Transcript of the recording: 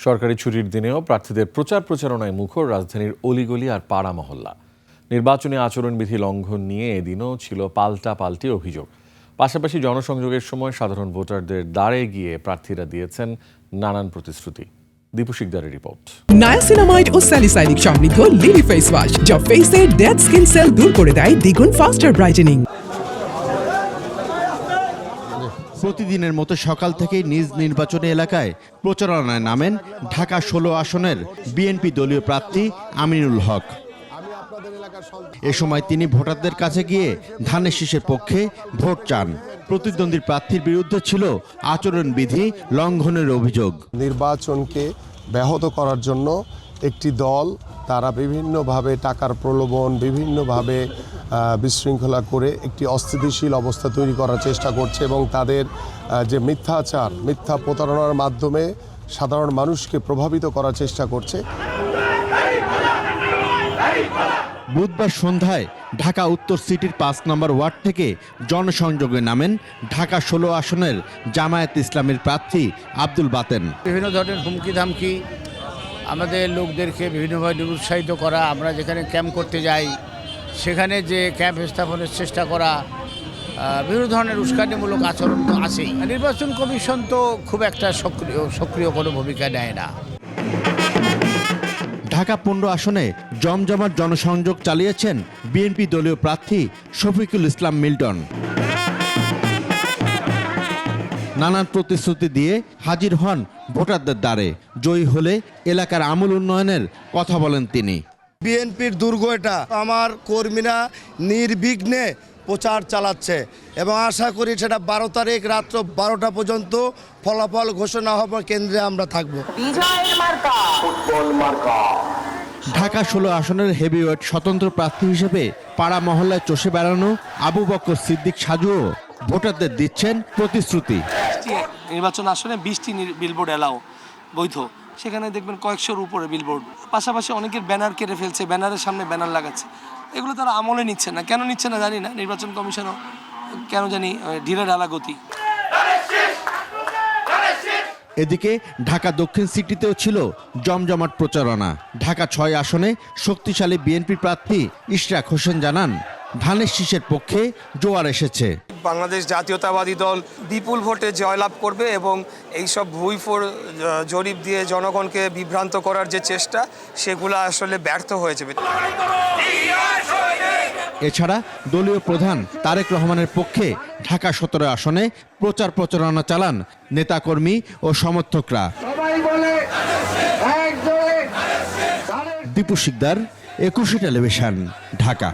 সরকারি ছুটির দিনেও প্রার্থীদের প্রচারণায় মুখর রাজধানীর অলিগলি আর পাড়া মহল্লা। নির্বাচনী আচরণবিধি লঙ্ঘন নিয়ে এদিনও ছিল পাল্টাপাল্টি অভিযোগ। পাশাপাশি জনসংযোগের সময় সাধারণ ভোটারদের দ্বারে গিয়ে প্রার্থীরা দিয়েছেন নানান প্রতিশ্রুতি। দীপু শিকদারের রিপোর্ট। নায়াসিনামাইড ও স্যালিসাইলিক সমৃদ্ধ লিলি ফেস ওয়াশ যা ফেসের ডেড স্কিন সেল দূর করে দেয় দ্বিগুণ ফাস্টার ব্রাইটেনিং। প্রতিদিনের মতো সকাল থেকেই নিজ নির্বাচনী এলাকায় প্রচারণায় নামেন ঢাকা 16 আসনের বিএনপি দলীয় প্রার্থী আমিনুল হক। এ সময় তিনি ভোটারদের কাছে গিয়ে ধানের শীষের পক্ষে ভোট চান। প্রতিদ্বন্দ্বী প্রার্থীর বিরুদ্ধে ছিল আচরণবিধি লঙ্ঘনের অভিযোগ। নির্বাচনকে ব্যাহত করার জন্য একটি দল তারা বিভিন্নভাবে টাকার প্রলোভন, বিভিন্নভাবে বিশৃঙ্খলা করে একটি অস্থিতিশীল অবস্থা তৈরি করার চেষ্টা করছে এবং তাদের যে মিথ্যাচার, মিথ্যা প্রতারণার মাধ্যমে সাধারণ মানুষকে প্রভাবিত করার চেষ্টা করছে। বুধবার সন্ধ্যায় ঢাকা উত্তর সিটির 5 নম্বর ওয়ার্ড থেকে জনসংযোগে নামেন ঢাকা 16 আসনের জামায়াত ইসলামের প্রার্থী আব্দুল বাতেন। বিভিন্ন ধরনের হুমকি ধামকি, আমাদের লোকদেরকে বিভিন্নভাবে নিরুৎসাহিত করা, আমরা যেখানে ক্যাম্প করতে যাই সেখানে যে ক্যাম্প স্থাপনের চেষ্টা করা, বিভিন্ন ধরনের উস্কানিমূলক আচরণ তো আছেই। নির্বাচন কমিশন তো খুব একটা সক্রিয় কোনো ভূমিকা নেয় না। ঢাকা 15 আসনে জমজমাট জনসংযোগ চালিয়েছেন বিএনপি দলীয় প্রার্থী শফিকুল ইসলাম মিল্টন। নানান প্রতিশ্রুতি দিয়ে হাজির হন ভোটারদের দ্বারে। জয়ী হলে এলাকার আমূল উন্নয়নের কথা বলেন তিনি। বিএনপির দুর্গ এটা, আমার কর্মীরা নির্বিঘ্নে প্রচার চালাচ্ছে এবং আশা করি সেটা 12 তারিখ রাত্র 12টা পর্যন্ত ফলাফল ঘোষণা হবার কেন্দ্রে আমরা থাকব। ঢাকা 16 আসনের হেভিওয়েট স্বতন্ত্র প্রার্থী হিসেবে পাড়া মহল্লায় চষে বেড়ানো আবু বকর সিদ্দিক সাজুও ভোটারদের দিচ্ছেন প্রতিশ্রুতি। নির্বাচন আসনে 20টি বিলবোর্ড এলাও বৈধ, সেখানে দেখবেন কয়েকশোর উপরে বিলবোর্ড। পাশাপাশি অনেকের ব্যানার কেটে ফেলছে, ব্যানারের সামনে ব্যানার লাগাচ্ছে। এগুলো তারা আমলে নিচ্ছে না। কেন নিচ্ছে না জানি না। নির্বাচন কমিশনও কেন জানি ঢিলে ঢালা গতি। এদিকে ঢাকা দক্ষিণ সিটিতেও ছিল জমজমাট প্রচারণা। ঢাকা 6 আসনে শক্তিশালী বিএনপি প্রার্থী ইশরাক হোসেন জানান, ধানের শীষের পক্ষে জোয়ার এসেছে। বাংলাদেশ জাতীয়তাবাদী দল বিপুল ভোটে জয়লাভ করবে এবং এইসব ভুইফোর জরিপ দিয়ে জনগণকে বিভ্রান্ত করার যে চেষ্টা, সেগুলো আসলে ব্যর্থ হয়ে যাবে। এছাড়া দলীয় প্রধান তারেক রহমানের পক্ষে ঢাকা 17 আসনে প্রচারণা চালান নেতাকর্মী ও সমর্থকরা। দীপু শিকদার, 21 টেলিভিশন, ঢাকা।